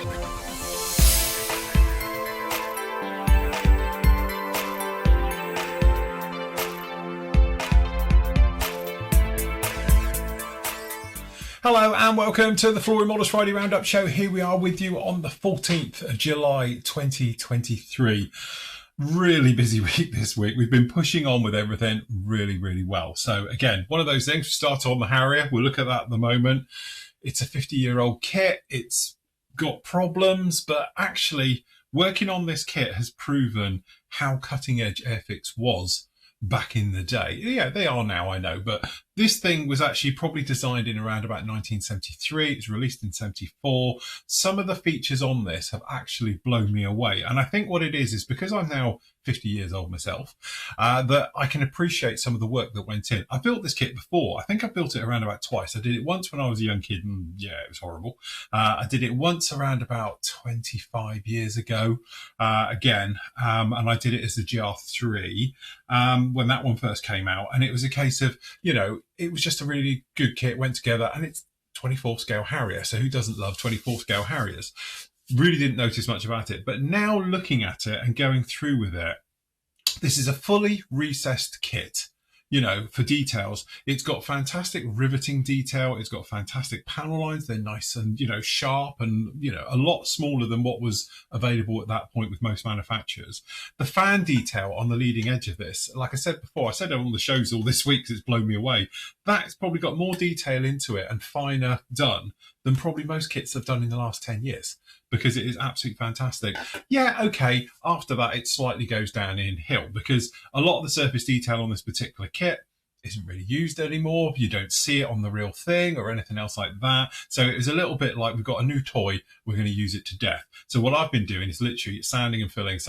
Hello and welcome to the Flory Models Friday Roundup Show. Here we are with you on the 14th of July 2023. Really busy week this week. We've been pushing on with everything really well. So again, one of those things, we start on the Harrier. We'll look at that at the moment. It's a 50-year-old kit. It's got problems, but actually working on this kit has proven how cutting edge Airfix was back in the day. Yeah, they are now, I know, but this thing was actually probably designed in around about 1973. It was released in 74. Some of the features on this have actually blown me away. And I think what it is because I'm now 50 years old myself, that I can appreciate some of the work that went in. I built this kit before. I think I built it around about twice. I did it once when I was a young kid, and yeah, it was horrible. I did it once around about 25 years ago, again, and I did it as the GR3 when that one first came out. And it was a case of, you know, it was just a really good kit, went together, and it's 24 scale Harrier. So who doesn't love 24 scale Harriers? Really didn't notice much about it. But now looking at it and going through with it, this is a fully recessed kit. You know, for details, it's got fantastic riveting detail. It's got fantastic panel lines. They're nice and, you know, sharp and, you know, a lot smaller than what was available at that point with most manufacturers. The fan detail on the leading edge of this, like I said before, I said it on the shows all this week because it's blown me away. That's probably got more detail into it and finer done than probably most kits have done in the last 10 years. Because it is absolutely fantastic. Yeah, okay, after that it slightly goes down in hill because a lot of the surface detail on this particular kit isn't really used anymore. You don't see it on the real thing or anything else like that. So it was a little bit like we've got a new toy, we're going to use it to death. So what I've been doing is literally sanding and filling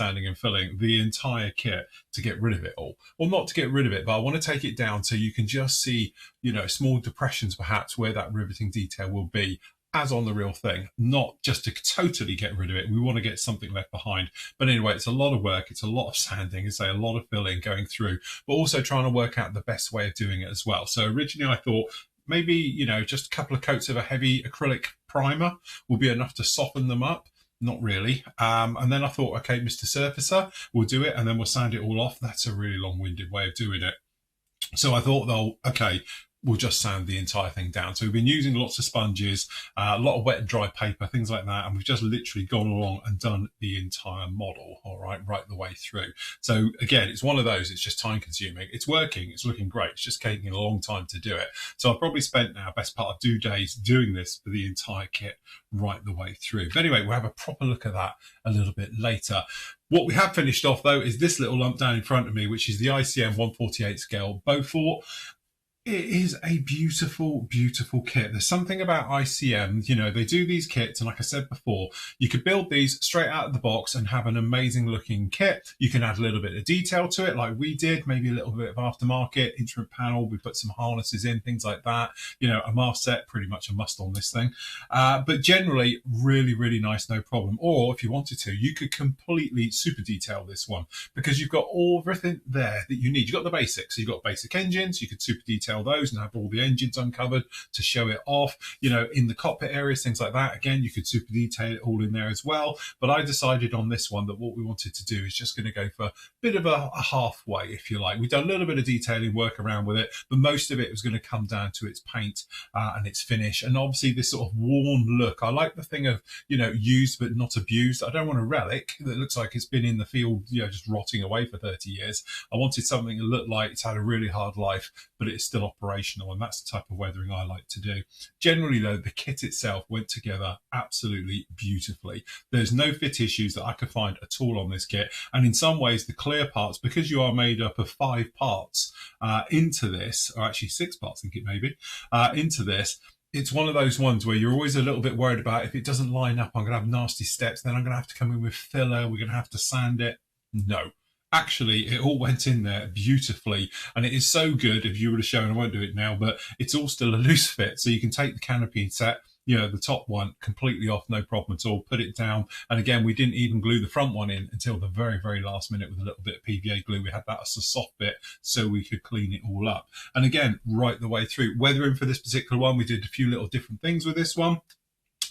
the entire kit to get rid of it all. Well, not to get rid of it, but I want to take it down so you can just see, you know, small depressions perhaps where that riveting detail will be, as on the real thing, not just to totally get rid of it. We want to get something left behind. But anyway, it's a lot of work. It's a lot of sanding. It's a lot of filling going through, but also trying to work out the best way of doing it as well. So originally I thought maybe, you know, just a couple of coats of a heavy acrylic primer will be enough to soften them up. Not really. And then I thought, okay, Mr. Surfacer, we'll do it and then we'll sand it all off. That's a really long-winded way of doing it. So I thought, though, okay, we'll just sand the entire thing down. So we've been using lots of sponges, a lot of wet and dry paper, things like that. And we've just literally gone along and done the entire model, all right the way through. So again, it's one of those, it's just time consuming. It's working, it's looking great. It's just taking a long time to do it. So I've probably spent now best part of 2 days doing this for the entire kit right the way through. But anyway, we'll have a proper look at that a little bit later. What we have finished off though is this little lump down in front of me, which is the ICM 148 scale Beaufort. It is a beautiful kit. There's something about ICM, you know, they do these kits, and like I said before, you could build these straight out of the box and have an amazing looking kit. You can add a little bit of detail to it like we did, maybe a little bit of aftermarket, instrument panel, we put some harnesses in, things like that. You know, a mast set, pretty much a must on this thing. But generally, really nice, no problem. Or if you wanted to, you could completely super detail this one because you've got everything there that you need. You've got the basics. So you've got basic engines, you could super detail those and have all the engines uncovered to show it off, you know, in the cockpit areas, things like that. Again, you could super detail it all in there as well. But I decided on this one that what we wanted to do is just going to go for a bit of a halfway, if you like. We've done a little bit of detailing work around with it, but most of it was going to come down to its paint and its finish. And obviously this sort of worn look. I like the thing of, you know, used but not abused. I don't want a relic that looks like it's been in the field, you know, just rotting away for 30 years. I wanted something that looked like it's had a really hard life, but it's still operational, and that's the type of weathering I like to do. Generally though, the kit itself went together absolutely beautifully. There's no fit issues that I could find at all on this kit, and in some ways the clear parts, because you are made up of 5 parts into this, or actually 6 parts I think it may be, into this, it's one of those ones where you're always a little bit worried about if it doesn't line up, I'm going to have nasty steps, then I'm going to have to come in with filler, we're going to have to sand it. No. Actually, it all went in there beautifully, and it is so good. If you were to show, and I won't do it now, but it's all still a loose fit, so you can take the canopy set, you know, the top one completely off, no problem at all, put it down. And again, we didn't even glue the front one in until the very last minute with a little bit of PVA glue. We had that as a soft bit so we could clean it all up. And again, right the way through. Weathering for this particular one, we did a few little different things with this one.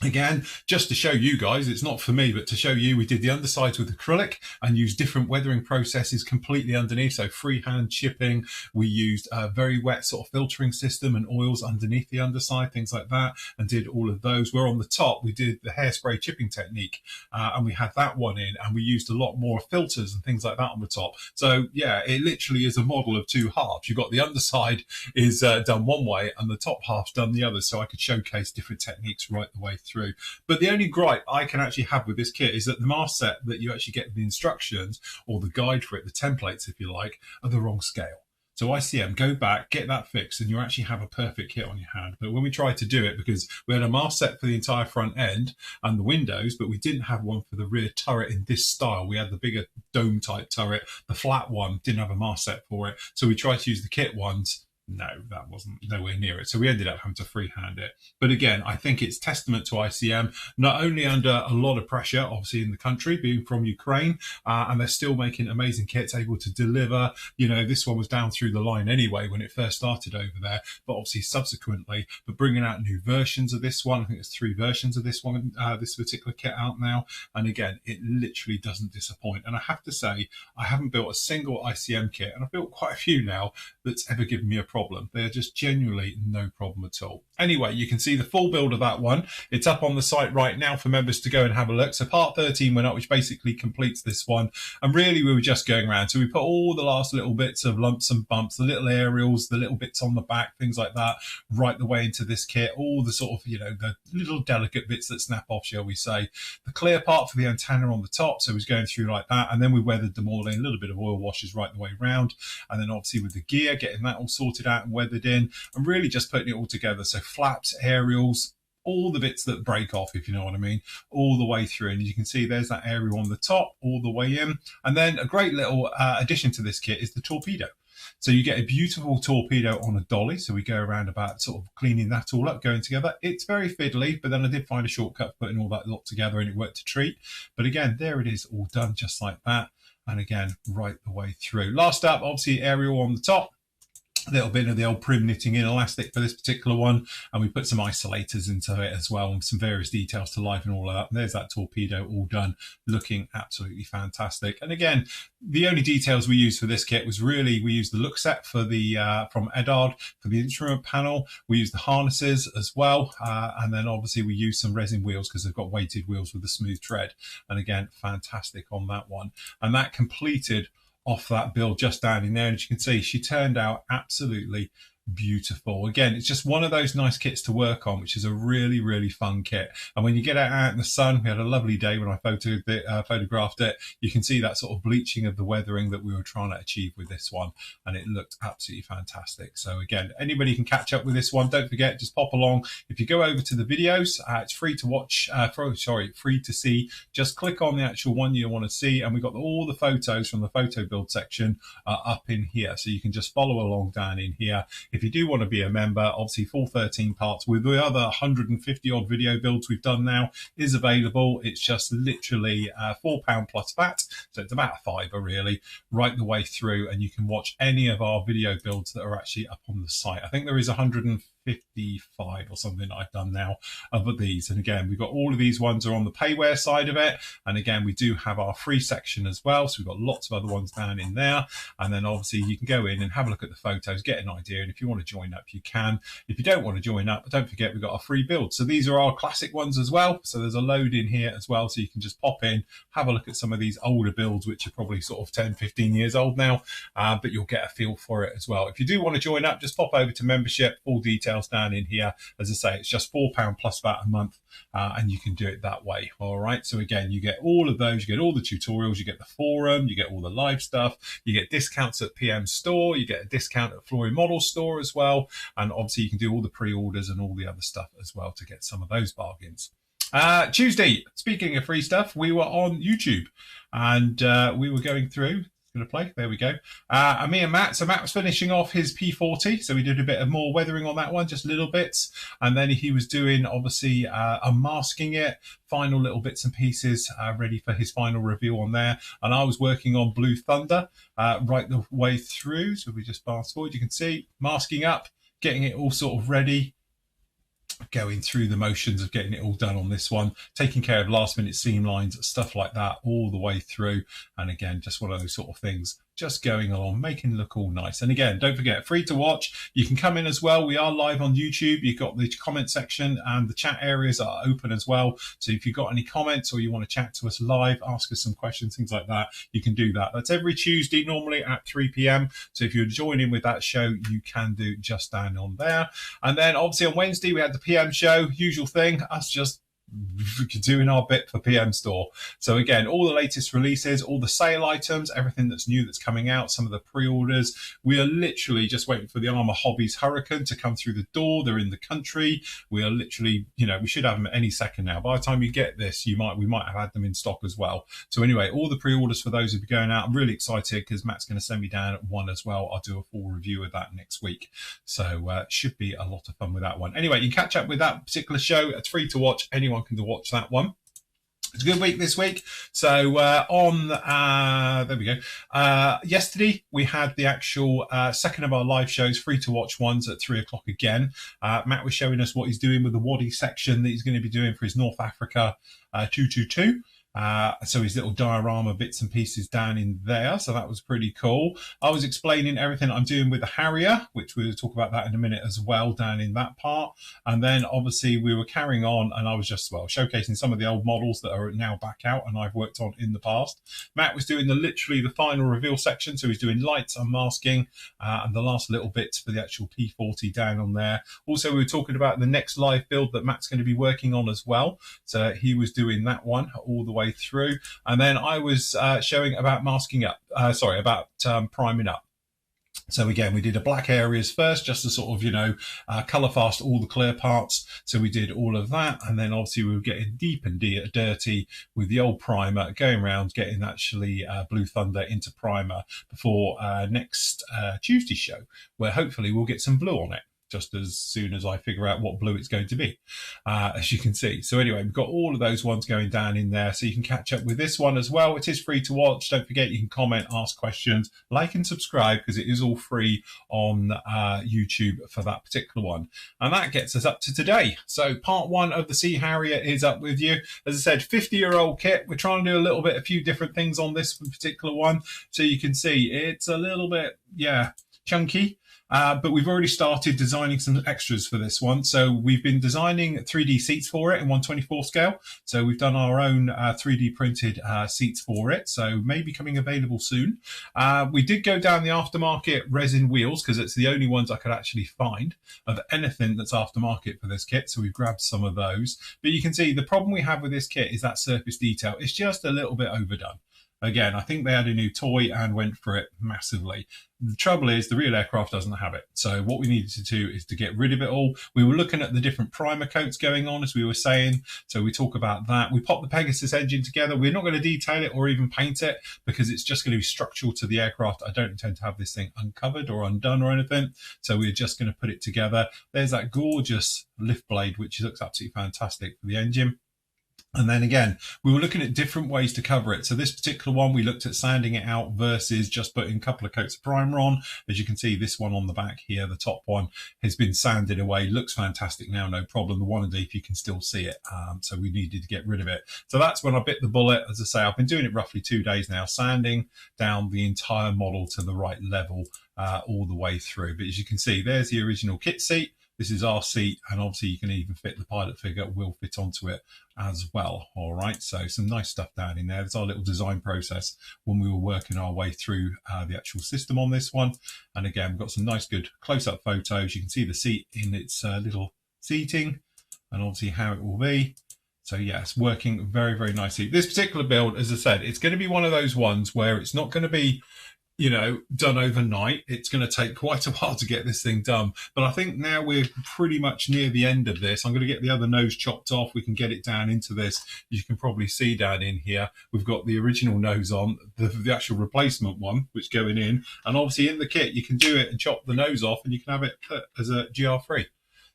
Again, just to show you guys, it's not for me, but to show you, we did the undersides with acrylic and used different weathering processes completely underneath. So freehand chipping, we used a very wet sort of filtering system and oils underneath the underside, things like that, and did all of those. Where on the top, we did the hairspray chipping technique, and we had that one in, and we used a lot more filters and things like that on the top. So yeah, it literally is a model of two halves. You've got the underside is done one way and the top half's done the other. So I could showcase different techniques right the way through. But the only gripe I can actually have with this kit is that the mask set that you actually get the instructions or the guide for it, the templates, if you like, are the wrong scale. So ICM, go back, get that fixed, and you actually have a perfect kit on your hand. But when we tried to do it, because we had a mask set for the entire front end and the windows, but we didn't have one for the rear turret in this style. We had the bigger dome type turret, the flat one, didn't have a mask set for it. So we tried to use the kit ones. No, that wasn't nowhere near it. So we ended up having to freehand it. But again, I think it's testament to ICM, not only under a lot of pressure, obviously in the country, being from Ukraine, and they're still making amazing kits, able to deliver. You know, this one was down through the line anyway when it first started over there, but obviously subsequently, but bringing out new versions of this one. I think there's 3 versions of this one, this particular kit out now. And again, it literally doesn't disappoint. And I have to say, I haven't built a single ICM kit, and I've built quite a few now, that's ever given me a problem. They're just genuinely no problem at all. Anyway, you can see the full build of that one. It's up on the site right now for members to go and have a look. So part 13 went up, which basically completes this one. And really, we were just going around. So we put all the last little bits of lumps and bumps, the little aerials, the little bits on the back, things like that, right the way into this kit. All the sort of, you know, the little delicate bits that snap off, shall we say. The clear part for the antenna on the top. So it was going through like that. And then we weathered them all in, a little bit of oil washes right the way around. And then obviously with the gear, getting that all sorted out and weathered in, and really just putting it all together. So flaps, aerials, all the bits that break off, if you know what I mean, all the way through. And you can see there's that aerial on the top, all the way in. And then a great little addition to this kit is the torpedo. So you get a beautiful torpedo on a dolly. So we go around about sort of cleaning that all up, going together. It's very fiddly, but then I did find a shortcut for putting all that lot together and it worked a treat. But again, there it is, all done just like that. And again, right the way through. Last up, obviously aerial on the top. A little bit of the old prim knitting in elastic for this particular one, and we put some isolators into it as well, and some various details to life and all of that. And there's that torpedo all done, looking absolutely fantastic. And again, the only details we used for this kit was really, we used the look set for the from Edard for the instrument panel. We used the harnesses as well, and then obviously we used some resin wheels because they've got weighted wheels with a smooth tread. And again, fantastic on that one. And that completed off that build just down in there. And as you can see, she turned out absolutely beautiful. Again, it's just one of those nice kits to work on, which is a really, really fun kit. And when you get it out in the sun, we had a lovely day when I photographed it. You can see that sort of bleaching of the weathering that we were trying to achieve with this one, and it looked absolutely fantastic. So again, anybody can catch up with this one. Don't forget, just pop along. If you go over to the videos, it's free to watch, free to see. Just click on the actual one you want to see, and we've got all the photos from the photo build section up in here, so you can just follow along down in here. If you do want to be a member, obviously full 13 parts with the other 150 odd video builds we've done now is available. It's just literally £4 plus VAT, so it's about a £5 really, right the way through, and you can watch any of our video builds that are actually up on the site. I think there is 155 or something I've done now of these. And again, we've got all of these ones are on the payware side of it. And again, we do have our free section as well. So we've got lots of other ones down in there. And then obviously you can go in and have a look at the photos, get an idea. And if you want to join up, you can. If you don't want to join up, don't forget we've got our free build. So these are our classic ones as well. So there's a load in here as well. So you can just pop in, have a look at some of these older builds, which are probably sort of 10, 15 years old now. But you'll get a feel for it as well. If you do want to join up, just pop over to membership, full details down in here. As I say, it's just £4 plus VAT a month, and you can do it that way. All right, so again, you get all of those, you get all the tutorials, you get the forum, you get all the live stuff, you get discounts at PM Store, you get a discount at Flory Model Store as well, and obviously you can do all the pre-orders and all the other stuff as well to get some of those bargains. Tuesday, speaking of free stuff, we were on YouTube, and we were going through to play. There we go. And me and Matt. So Matt was finishing off his P40. So we did a bit of more weathering on that one, just little bits. And then he was doing, obviously, unmasking it, final little bits and pieces ready for his final review on there. And I was working on Blue Thunder right the way through. So we just fast forward. You can see masking up, getting it all sort of ready. going through the motions of getting it all done on this one, taking care of last minute seam lines, stuff like that all the way through. And again, just one of those sort of things, just going along, making it look all nice. And again, don't forget, free to watch. You can come in as well. We are live on YouTube. You've got the comment section and the chat areas are open as well. So if you've got any comments or you want to chat to us live, ask us some questions, things like that, you can do that. That's every Tuesday, normally at 3 p.m. So if you're joining with that show, you can do just down on there. And then obviously on Wednesday, we had the PM show, usual thing, us just doing our bit for PM Store. So again, all the latest releases, all the sale items, everything that's new that's coming out, some of the pre-orders. We are literally just waiting for the Armour Hobbies Hurricane to come through the door. They're in the country. We are literally, we should have them any second now. By the time you get this, we might have had them in stock as well. So anyway, all the pre-orders for those will be going out. I'm really excited because Matt's going to send me down one as well. I'll do a full review of that next week. So should be a lot of fun with that one. Anyway, you can catch up with that particular show. It's free to watch. Anyone can watch that one. It's a good week this week. So there we go. Yesterday we had the actual second of our live shows, free to watch ones at 3 o'clock again. Matt was showing us what he's doing with the Wadi section that he's going to be doing for his North Africa 222. So his little diorama bits and pieces down in there. So that was pretty cool. I was explaining everything I'm doing with the Harrier, which we'll talk about that in a minute as well, down in that part. And then obviously we were carrying on and I was just, showcasing some of the old models that are now back out and I've worked on in the past. Matt was doing literally the final reveal section. So he's doing lights, unmasking, and the last little bits for the actual P40 down on there. Also, we were talking about the next live build that Matt's going to be working on as well. So he was doing that one all the way through, and then I was showing about masking up, priming up. So again, we did a black areas first, just to sort of, colour fast all the clear parts. So we did all of that. And then obviously we were getting deep and dirty with the old primer, going around, getting actually Blue Thunder into primer before next Tuesday show, where hopefully we'll get some blue on it, just as soon as I figure out what blue it's going to be, as you can see. So anyway, we've got all of those ones going down in there, so you can catch up with this one as well. It is free to watch. Don't forget, you can comment, ask questions, like and subscribe, because it is all free on YouTube for that particular one. And that gets us up to today. So part one of the Sea Harrier is up with you. As I said, 50-year-old kit. We're trying to do a few different things on this particular one. So you can see it's a little bit, chunky. But we've already started designing some extras for this one. So we've been designing 3D seats for it in 1/24 scale. So we've done our own 3D printed seats for it. So maybe coming available soon. We did go down the aftermarket resin wheels because it's the only ones I could actually find of anything that's aftermarket for this kit. So we've grabbed some of those. But you can see the problem we have with this kit is that surface detail. It's just a little bit overdone. Again, I think they had a new toy and went for it massively. The trouble is the real aircraft doesn't have it. So what we needed to do is to get rid of it all. We were looking at the different primer coats going on, as we were saying. So we talk about that. We popped the Pegasus engine together. We're not going to detail it or even paint it because it's just going to be structural to the aircraft. I don't intend to have this thing uncovered or undone or anything. So we're just going to put it together. There's that gorgeous lift blade, which looks absolutely fantastic for the engine. And then again, we were looking at different ways to cover it. So this particular one, we looked at sanding it out versus just putting a couple of coats of primer on. As you can see, this one on the back here, the top one, has been sanded away. Looks fantastic now, no problem. The one underneath, you can still see it. So we needed to get rid of it. So that's when I bit the bullet. As I say, I've been doing it roughly 2 days now, sanding down the entire model to the right level all the way through. But as you can see, there's the original kit seat. This is our seat, and obviously you can even fit the pilot figure, will fit onto it as well. All right, so some nice stuff down in there. That's our little design process when we were working our way through the actual system on this one. And again, we've got some nice, good close-up photos. You can see the seat in its little seating and obviously how it will be. So yeah, it's working very, very nicely. This particular build, as I said, it's going to be one of those ones where it's not going to be done overnight. It's going to take quite a while to get this thing done. But I think now we're pretty much near the end of this. I'm going to get the other nose chopped off. We can get it down into this. You can probably see down in here, we've got the original nose on, the actual replacement one, which going in. And obviously in the kit, you can do it and chop the nose off and you can have it as a GR3.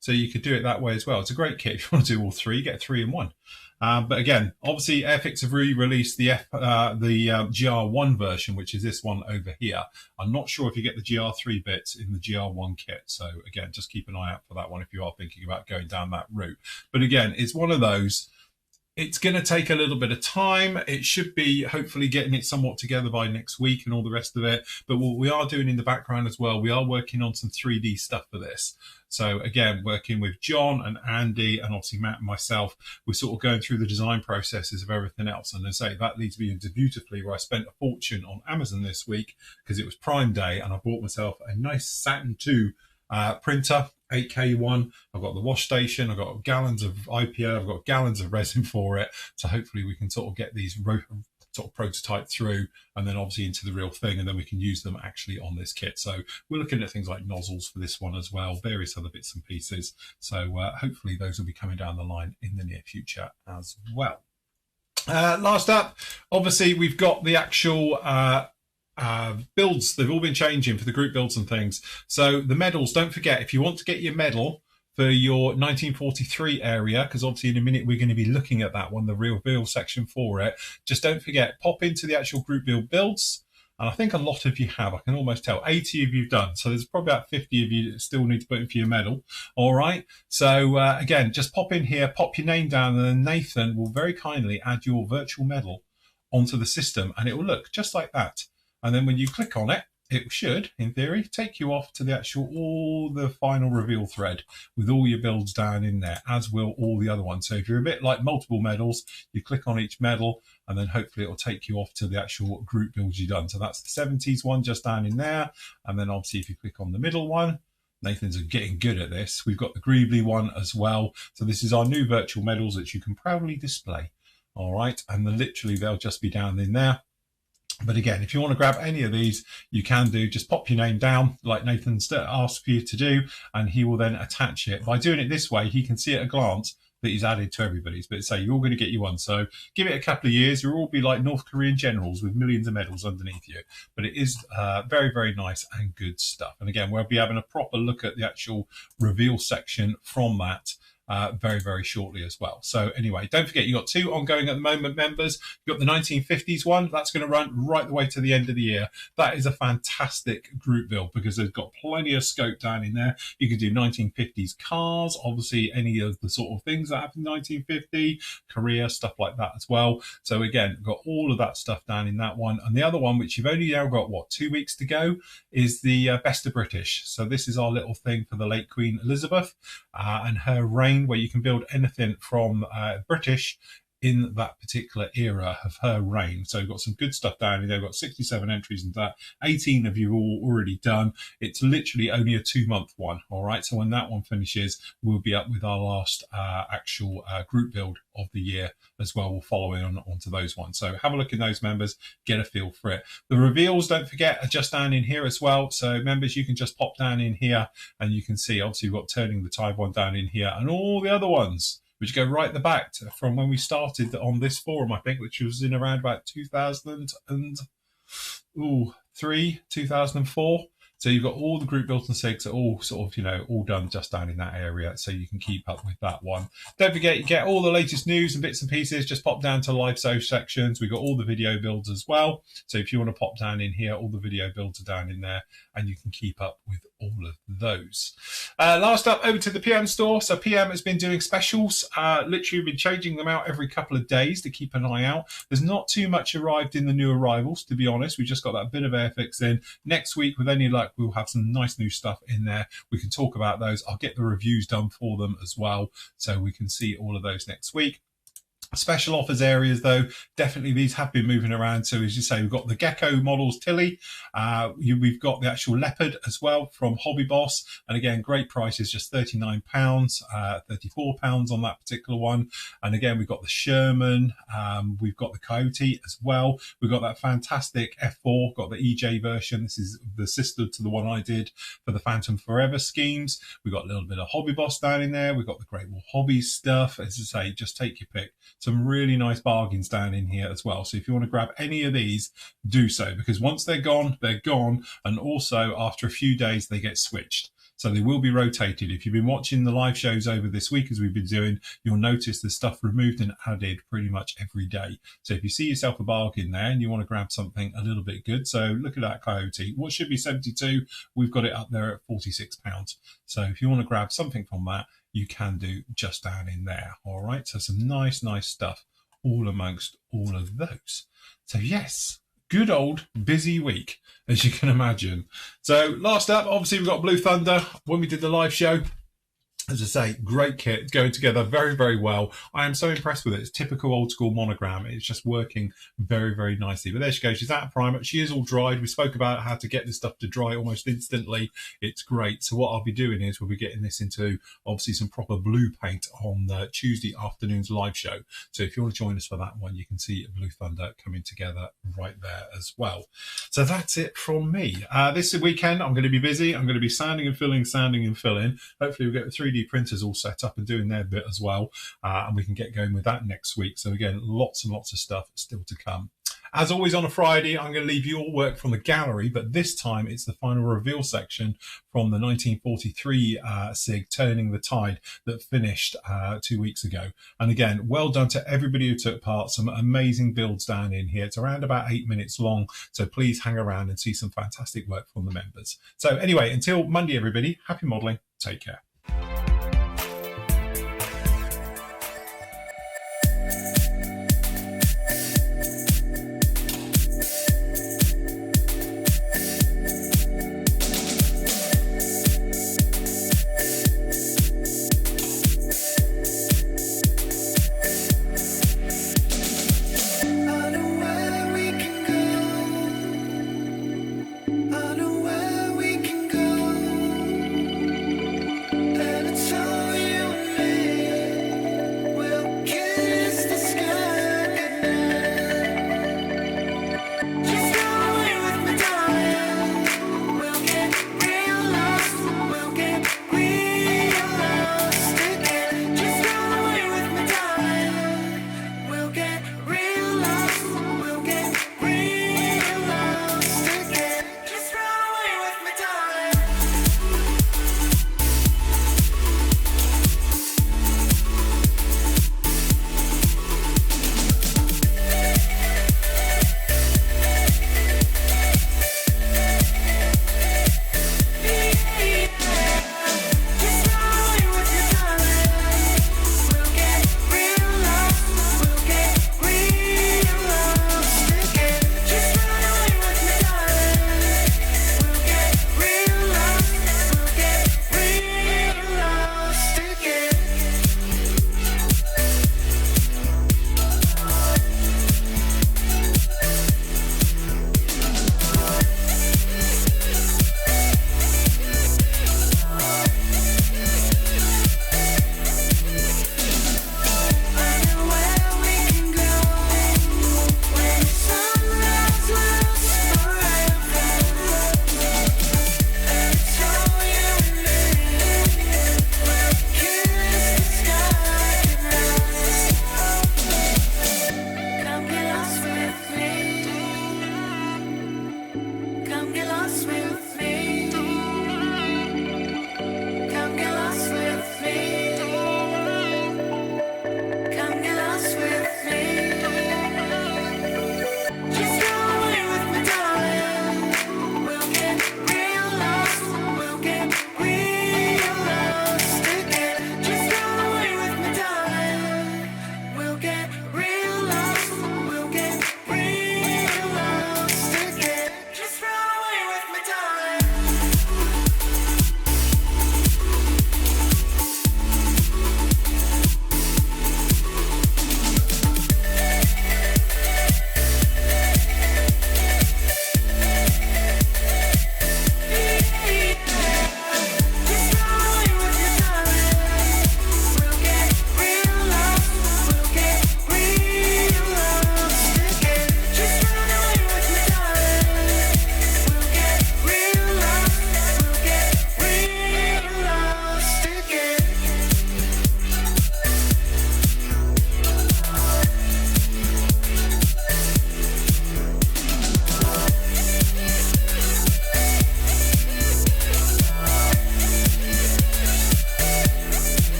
So you could do it that way as well. It's a great kit. If you want to do all three, get 3 in 1. But again, obviously Airfix have re-released the GR1 version, which is this one over here. I'm not sure if you get the GR3 bits in the GR1 kit. So again, just keep an eye out for that one if you are thinking about going down that route. But again, it's one of those. It's going to take a little bit of time. It should be hopefully getting it somewhat together by next week and all the rest of it. But what we are doing in the background as well, we are working on some 3D stuff for this. So again, working with John and Andy and obviously Matt and myself, we're sort of going through the design processes of everything else. And as I say, that leads me into beautifully where I spent a fortune on Amazon this week because it was Prime Day and I bought myself a nice Saturn II printer, 8K one. I've got the wash station, I've got gallons of IPO, I've got gallons of resin for it. So hopefully we can sort of get these sort of prototype through and then obviously into the real thing, and then we can use them actually on this kit. So we're looking at things like nozzles for this one as well, various other bits and pieces. So hopefully those will be coming down the line in the near future as well. Last up, obviously we've got the actual builds. They've all been changing for the group builds and things. So the medals, don't forget, if you want to get your medal for your 1943 area, because obviously in a minute we're going to be looking at that one, the reveal section for it, just don't forget, pop into the actual group build builds. And I think a lot of you have, I can almost tell, 80 of you've done. So there's probably about 50 of you that still need to put in for your medal. All right. So again, just pop in here, pop your name down, and then Nathan will very kindly add your virtual medal onto the system, and it will look just like that. And then when you click on it, it should, in theory, take you off to the actual, the final reveal thread with all your builds down in there, as will all the other ones. So if you're a bit like multiple medals, you click on each medal and then hopefully it'll take you off to the actual group builds you've done. So that's the 70s one just down in there. And then obviously if you click on the middle one, Nathan's getting good at this. We've got the Greebly one as well. So this is our new virtual medals that you can proudly display. All right. And then literally they'll just be down in there. But again, if you want to grab any of these, you can do. Just pop your name down like Nathan's asked for you to do, and he will then attach it. By doing it this way, he can see at a glance that he's added to everybody's. But say you're all going to get you one. So give it a couple of years. You'll all be like North Korean generals with millions of medals underneath you. But it is very, very nice and good stuff. And again, we'll be having a proper look at the actual reveal section from that very, very shortly as well. So anyway, don't forget, you've got 2 ongoing at the moment, members. You've got the 1950s one. That's going to run right the way to the end of the year. That is a fantastic group build because they've got plenty of scope down in there. You can do 1950s cars, obviously any of the sort of things that happened in 1950, Korea, stuff like that as well. So again, got all of that stuff down in that one. And the other one, which you've only now got, what, 2 weeks to go, is the Best of British. So this is our little thing for the late Queen Elizabeth and her reign, where you can build anything from British in that particular era of her reign. So we've got some good stuff down here. They've got 67 entries into that. 18 of you all already done. It's literally only a 2-month one. All right. So when that one finishes, we'll be up with our last actual group build of the year as well. We'll follow on onto those ones. So have a look in those, members, get a feel for it. The reveals, don't forget, are just down in here as well. So members, you can just pop down in here and you can see, obviously we've got Turning the Tide one down in here and all the other ones, which go right at the back from when we started on this forum, I think, which was in around about 2003, 2004. So you've got all the group built and SIGs are all sort of, you know, all done just down in that area. So you can keep up with that one. Don't forget, you get all the latest news and bits and pieces. Just pop down to live so sections. We've got all the video builds as well. So if you want to pop down in here, all the video builds are down in there and you can keep up with all of those. Last up, over to the PM store. So PM has been doing specials. Literally been changing them out every couple of days to keep an eye out. There's not too much arrived in the new arrivals, to be honest. We just got that bit of Airfix in. Next week, with any luck, we'll have some nice new stuff in there. We can talk about those. I'll get the reviews done for them as well, so we can see all of those next week. Special offers areas, though, definitely these have been moving around. So as you say, we've got the Gecko models Tilly. We've got the actual Leopard as well from Hobby Boss. And again, great prices, just £39, £34 on that particular one. And again, we've got the Sherman. We've got the Coyote as well. We've got that fantastic F4, got the EJ version. This is the sister to the one I did for the Phantom Forever schemes. We've got a little bit of Hobby Boss down in there. We've got the Great Wall Hobbies stuff. As I say, just take your pick. Some really nice bargains down in here as well. So if you want to grab any of these, do so, because once they're gone, they're gone. And also after a few days, they get switched. So they will be rotated. If you've been watching the live shows over this week, as we've been doing, you'll notice the stuff removed and added pretty much every day. So if you see yourself a bargain there and you want to grab something a little bit good, so look at that Coyote. What should be 72, we've got it up there at £46. So if you want to grab something from that, you can do just down in there. All right, so some nice stuff all amongst all of those. So yes, good old busy week, as you can imagine. So last up, obviously we've got Blue Thunder. When we did the live show, as I say, great kit, going together very well. I am so impressed with it. It's typical old school monogram. It's just working very nicely. But there she goes. She's out of primer. She is all dried. We spoke about how to get this stuff to dry almost instantly. It's great. So what I'll be doing is we'll be getting this into obviously some proper blue paint on Tuesday afternoon's live show. So if you want to join us for that one, you can see Blue Thunder coming together right there as well. So that's it from me. This weekend, I'm going to be busy. I'm going to be sanding and filling. Hopefully we'll get the 3D printers all set up and doing their bit as well, and we can get going with that next week. So again, lots and lots of stuff still to come. As always on a Friday, I'm going to leave you all work from the gallery, but this time it's the final reveal section from the 1943 SIG Turning the Tide that finished 2 weeks ago. And again, well done to everybody who took part. Some amazing builds down in here. It's around about 8 minutes long, so please hang around and see some fantastic work from the members. So anyway, until Monday, everybody, happy modelling. Take care.